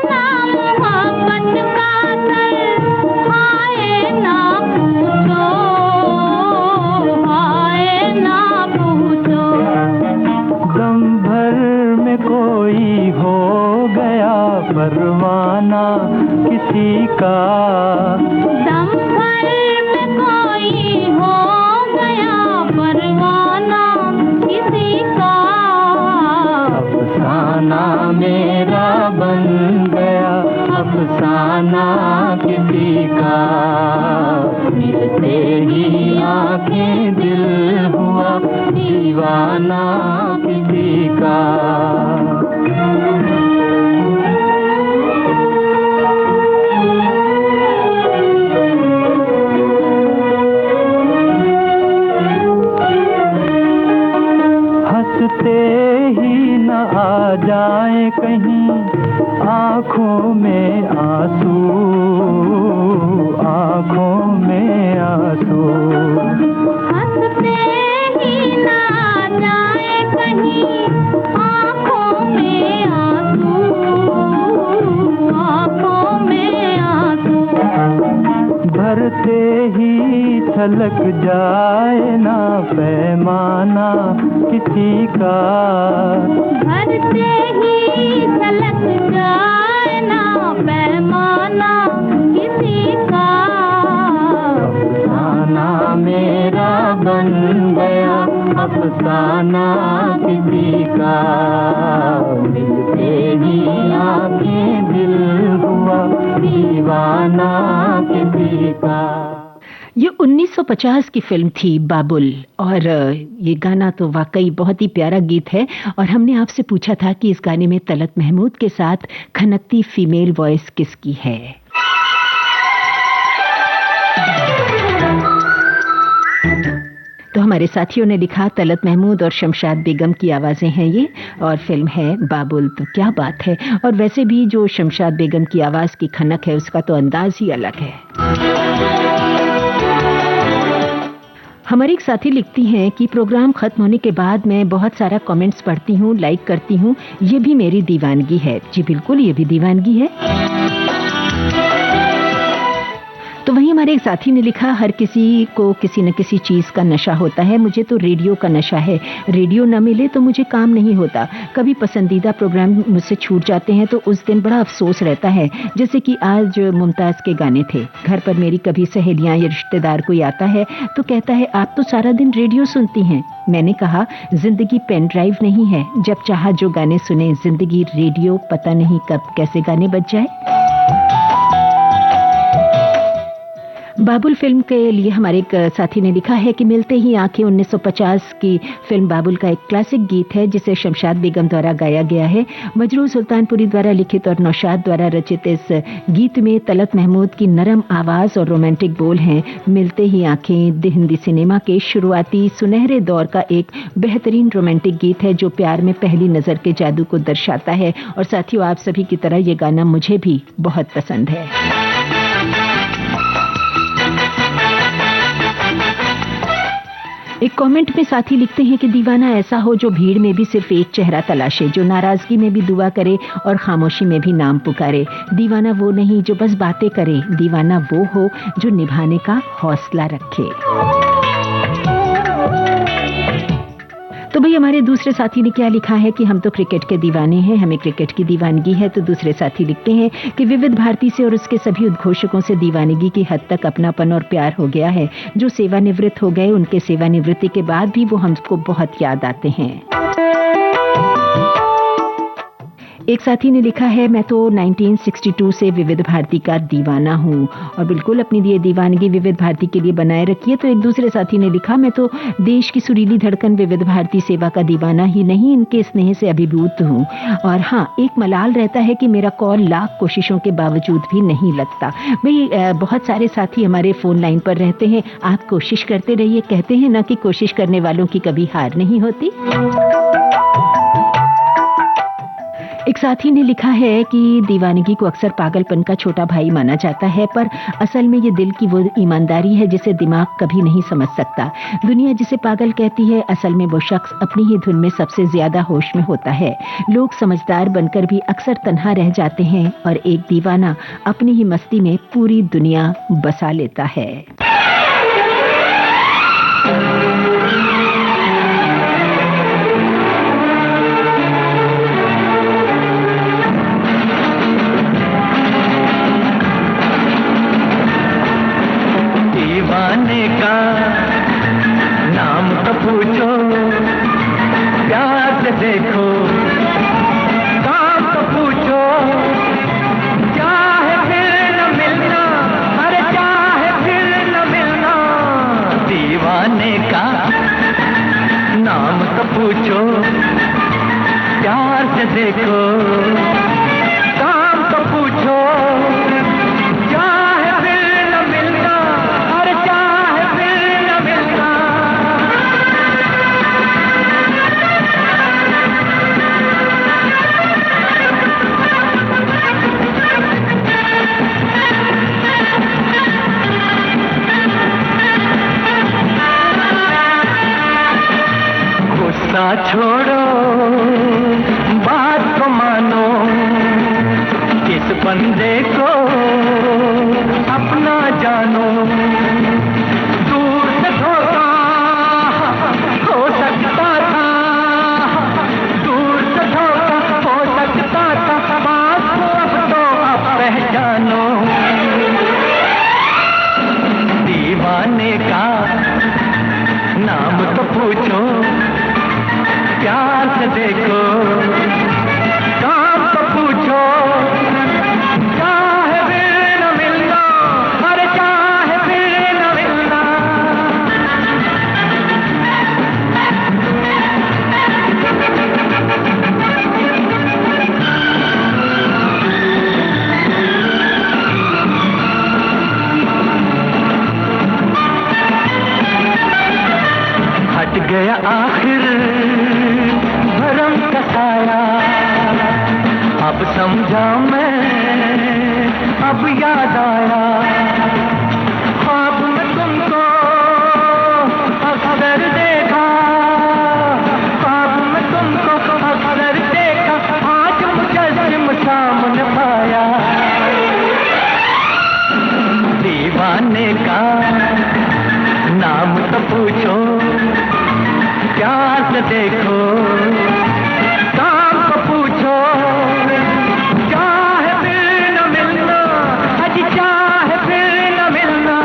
ना मोहब्बत का असर, हाय ना पूछो, हाय ना पूछो। दम भर में कोई हो गया परवाना किसी का। दम भर में कोई हो गया परवाना किसी का। अफसाना मेरा बन गया अफसाना किसी का। मिलते ही आंखें दिल हुआ दीवाना किसी का। हंसते ही न आ जाए कहीं आँखों में आंसू, आँखों में आंसू। हंसते ही ना जाए कहीं आँखों में आंसू, आँखों में आंसू। भरते ही छलक जाए ना पैमाना किसी का, घर से ही छलक जाए ना पैमाना किसी का। अफसाना मेरा बन गया अफसाना किसी का, मिलते ही आके दिल हुआ दीवाना किसी का। ये 1950 की फिल्म थी बाबुल, और ये गाना तो वाकई बहुत ही प्यारा गीत है। और हमने आपसे पूछा था कि इस गाने में तलत महमूद के साथ खनकती फीमेल वॉइस किसकी है। तो हमारे साथियों ने लिखा तलत महमूद और शमशाद बेगम की आवाज़ें हैं ये, और फिल्म है बाबुल। तो क्या बात है, और वैसे भी जो शमशाद बेगम की आवाज़ की खनक है उसका तो अंदाज ही अलग है। हमारी एक साथी लिखती हैं कि प्रोग्राम खत्म होने के बाद मैं बहुत सारा कमेंट्स पढ़ती हूँ, लाइक करती हूँ, ये भी मेरी दीवानगी है। जी बिल्कुल, ये भी दीवानगी है। तो वहीं हमारे एक साथी ने लिखा, हर किसी को किसी न किसी चीज़ का नशा होता है, मुझे तो रेडियो का नशा है। रेडियो न मिले तो मुझे काम नहीं होता। कभी पसंदीदा प्रोग्राम मुझसे छूट जाते हैं तो उस दिन बड़ा अफसोस रहता है। जैसे कि आज मुमताज़ के गाने थे। घर पर मेरी कभी सहेलियां या रिश्तेदार कोई आता है तो कहता है आप तो सारा दिन रेडियो सुनती हैं। मैंने कहा जिंदगी पेन ड्राइव नहीं है, जब चाहा जो गाने सुने। जिंदगी रेडियो, पता नहीं कब कैसे गाने बज जाए। बाबुल फिल्म के लिए हमारे एक साथी ने लिखा है कि मिलते ही आंखें 1950 की फिल्म बाबुल का एक क्लासिक गीत है जिसे शमशाद बेगम द्वारा गाया गया है। मजरूह सुल्तानपुरी द्वारा लिखित और नौशाद द्वारा रचित इस गीत में तलत महमूद की नरम आवाज और रोमांटिक बोल हैं। मिलते ही आंखें हिंदी सिनेमा के शुरुआती सुनहरे दौर का एक बेहतरीन रोमांटिक गीत है जो प्यार में पहली नजर के जादू को दर्शाता है। और साथियों, आप सभी की तरह ये गाना मुझे भी बहुत पसंद है। एक कमेंट में साथी लिखते हैं कि दीवाना ऐसा हो जो भीड़ में भी सिर्फ एक चेहरा तलाशे, जो नाराजगी में भी दुआ करे और खामोशी में भी नाम पुकारे। दीवाना वो नहीं जो बस बातें करे, दीवाना वो हो जो निभाने का हौसला रखे। तो भाई हमारे दूसरे साथी ने क्या लिखा है कि हम तो क्रिकेट के दीवाने हैं, हमें क्रिकेट की दीवानगी है। तो दूसरे साथी लिखते हैं कि विविध भारती से और उसके सभी उद्घोषकों से दीवानगी की हद तक अपनापन और प्यार हो गया है। जो सेवानिवृत्त हो गए उनके सेवानिवृत्ति के बाद भी वो हमको बहुत याद आते हैं। एक साथी ने लिखा है मैं तो 1962 से विविध भारती का दीवाना हूं। और बिल्कुल अपनी ये दीवानगी विविध भारती के लिए बनाए रखिए। तो एक दूसरे साथी ने लिखा मैं तो देश की सुरीली धड़कन विविध भारती सेवा का दीवाना ही नहीं, इनके स्नेह से अभिभूत हूं। और हाँ, एक मलाल रहता है कि मेरा कॉल लाख कोशिशों के बावजूद भी नहीं लगता। भाई बहुत सारे साथी हमारे फोन लाइन पर रहते हैं, आप कोशिश करते रहिए। कहते हैं ना कि कोशिश करने वालों की कभी हार नहीं होती। एक साथी ने लिखा है कि दीवानगी को अक्सर पागलपन का छोटा भाई माना जाता है, पर असल में ये दिल की वो ईमानदारी है जिसे दिमाग कभी नहीं समझ सकता। दुनिया जिसे पागल कहती है, असल में वो शख्स अपनी ही धुन में सबसे ज्यादा होश में होता है। लोग समझदार बनकर भी अक्सर तन्हा रह जाते हैं और एक दीवाना अपनी ही मस्ती में पूरी दुनिया बसा लेता है। नाम तो पूछो, प्यार से देखो, काम तो पूछो, चाहे फिर न मिलना, अरे चाहे फिर न मिलना। दीवाने का नाम तो पूछो, प्यार से देखो, काम तो पूछो, चाहे फिर न मिलना, अरे चाहे फिर न मिलना। गुस्सा छोड़ो, बात को मानो, का नाम तो पूछो, प्यार से देखो, काम तो पूछो, चाहे फिर न मिलना, अरे चाहे फिर न मिलना। हट गया आखिर भरम का साया, अब समझा मैं, अब याद आया, ख्वाब में तुमको अगर देखा, ख्वाब में तुमको अगर देखा, आज मुजस्सिम सामने पाया। दीवाने का नाम तो पूछो, प्यार से देखो, काम को पूछो, चाहे फिर न मिलना, अजी चाहे फिर न मिलना।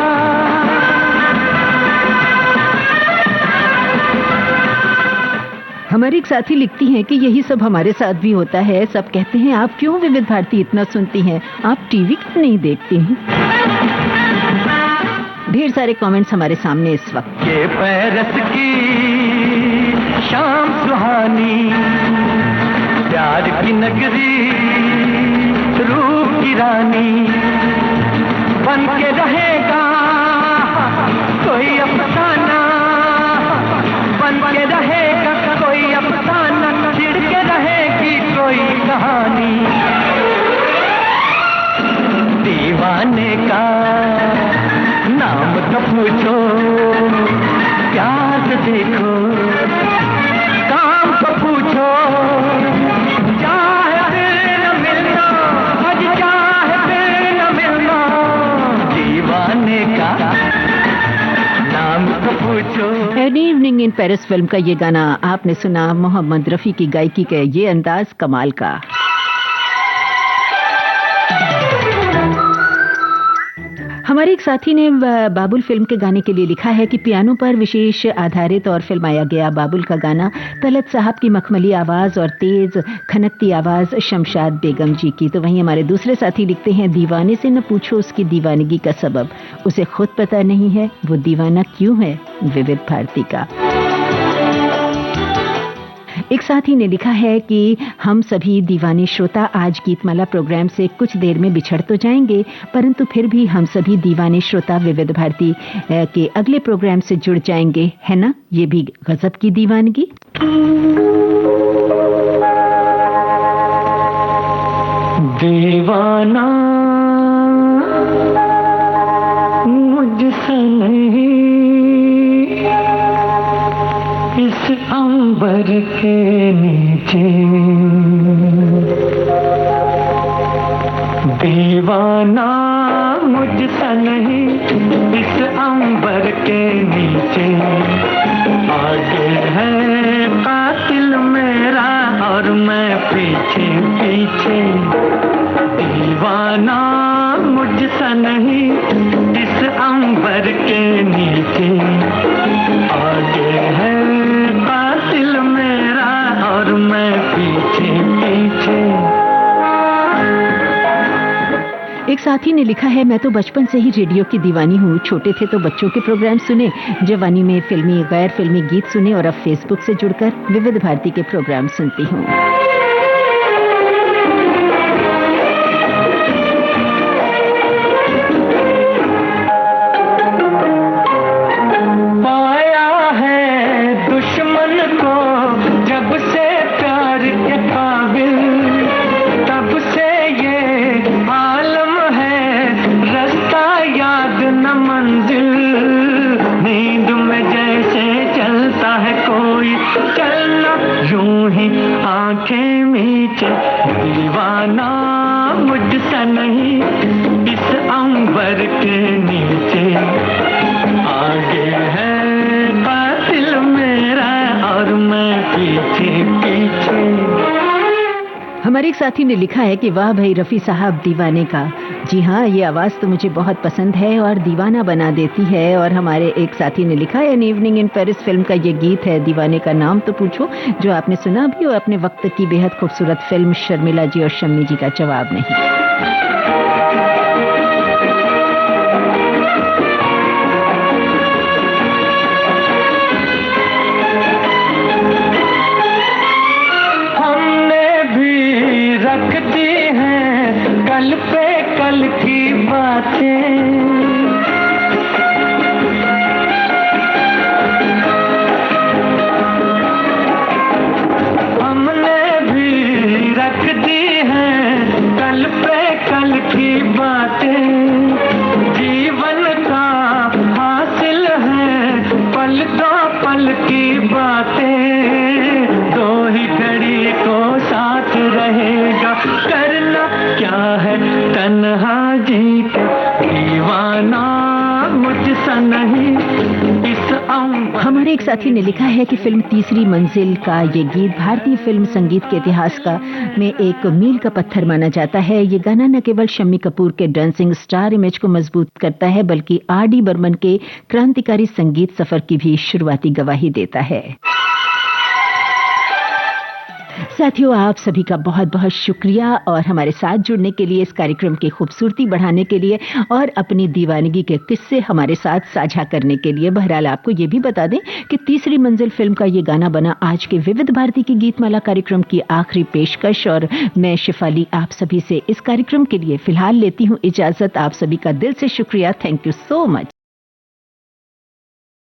हमारी एक साथी लिखती हैं कि यही सब हमारे साथ भी होता है। सब कहते हैं आप क्यों विविध भारती इतना सुनती हैं, आप टीवी क्यों नहीं देखती हैं। ढेर सारे कमेंट्स हमारे सामने इस वक्त। ये पैरस की शाम सुहानी, प्यार की नगरी, रूप की रानी, बन के रहेगा कोई अफसाना, बन के रहेगा कोई अफसाना, छिड़ के रहेगी कोई कहानी। दीवाने का नाम तो पूछो, प्यार से देखो, काम को पूछो, चाहे फिर न मिलना, आज चाहे फिर न मिलना। दीवाने का नाम तो पूछो। An evening in Paris film का ये गाना आपने सुना। मोहम्मद रफी की गायकी का ये अंदाज कमाल का। हमारे एक साथी ने बाबुल फिल्म के गाने के लिए लिखा है कि पियानो पर विशेष आधारित और फिल्माया गया बाबुल का गाना, तलत साहब की मखमली आवाज और तेज खनकती आवाज शमशाद बेगम जी की। तो वहीं हमारे दूसरे साथी लिखते हैं, दीवाने से न पूछो उसकी दीवानगी का सबब, उसे खुद पता नहीं है वो दीवाना क्यों है। विविध भारती का। एक साथी ने लिखा है कि हम सभी दीवाने श्रोता आज गीतमाला प्रोग्राम से कुछ देर में बिछड़ तो जाएंगे, परंतु फिर भी हम सभी दीवाने श्रोता विविध भारती के अगले प्रोग्राम से जुड़ जाएंगे, है ना। ये भी गजब की दीवानगी। दीवाना मुझसे नहीं, इस अंबर के नीचे, दीवाना मुझसे नहीं, इस अंबर के नीचे, आगे है कातिल मेरा और मैं पीछे पीछे। दीवाना मुझसे नहीं, इस अंबर के नीचे, आगे है कातिल मेरा और मैं पीछे पीछे। एक साथी ने लिखा है, मैं तो बचपन से ही रेडियो की दीवानी हूँ। छोटे थे तो बच्चों के प्रोग्राम सुने, जवानी में फिल्मी गैर फिल्मी गीत सुने और अब फेसबुक से जुड़कर विविध भारती के प्रोग्राम सुनती हूँ। एक साथी ने लिखा है कि वाह भाई रफ़ी साहब, दीवाने का। जी हाँ, ये आवाज़ तो मुझे बहुत पसंद है और दीवाना बना देती है। और हमारे एक साथी ने लिखा है, an evening in Paris film का ये गीत है। दीवाने का नाम तो पूछो, जो आपने सुना भी और अपने वक्त की बेहद खूबसूरत फिल्म शर्मिला जी और शम्मी जी का जवाब नहीं। कल पे कल की बातें हमने भी रख दी हैं, कल पे कल की बातें जीवन का हासिल है, पल दो पल की बातें, दो ही घड़ी को साथ रहेगा, करना क्या है तन्हा जी के दीवाना मुझसा नहीं इस हमारे एक साथी ने लिखा है कि फिल्म तीसरी मंजिल का ये गीत भारतीय फिल्म संगीत के इतिहास का में एक मील का पत्थर माना जाता है। ये गाना न केवल शम्मी कपूर के डांसिंग स्टार इमेज को मजबूत करता है, बल्कि आर.डी. बर्मन के क्रांतिकारी संगीत सफर की भी शुरुआती गवाही देता है। साथियों, आप सभी का बहुत बहुत शुक्रिया और हमारे साथ जुड़ने के लिए, इस कार्यक्रम की खूबसूरती बढ़ाने के लिए और अपनी दीवानगी के किस्से हमारे साथ साझा करने के लिए। बहरहाल आपको ये भी बता दें कि तीसरी मंजिल फिल्म का ये गाना बना आज के विविध भारती की गीतमाला कार्यक्रम की आखिरी पेशकश। और मैं शिफाली आप सभी से इस कार्यक्रम के लिए फिलहाल लेती हूँ इजाजत। आप सभी का दिल से शुक्रिया। Thank you so much.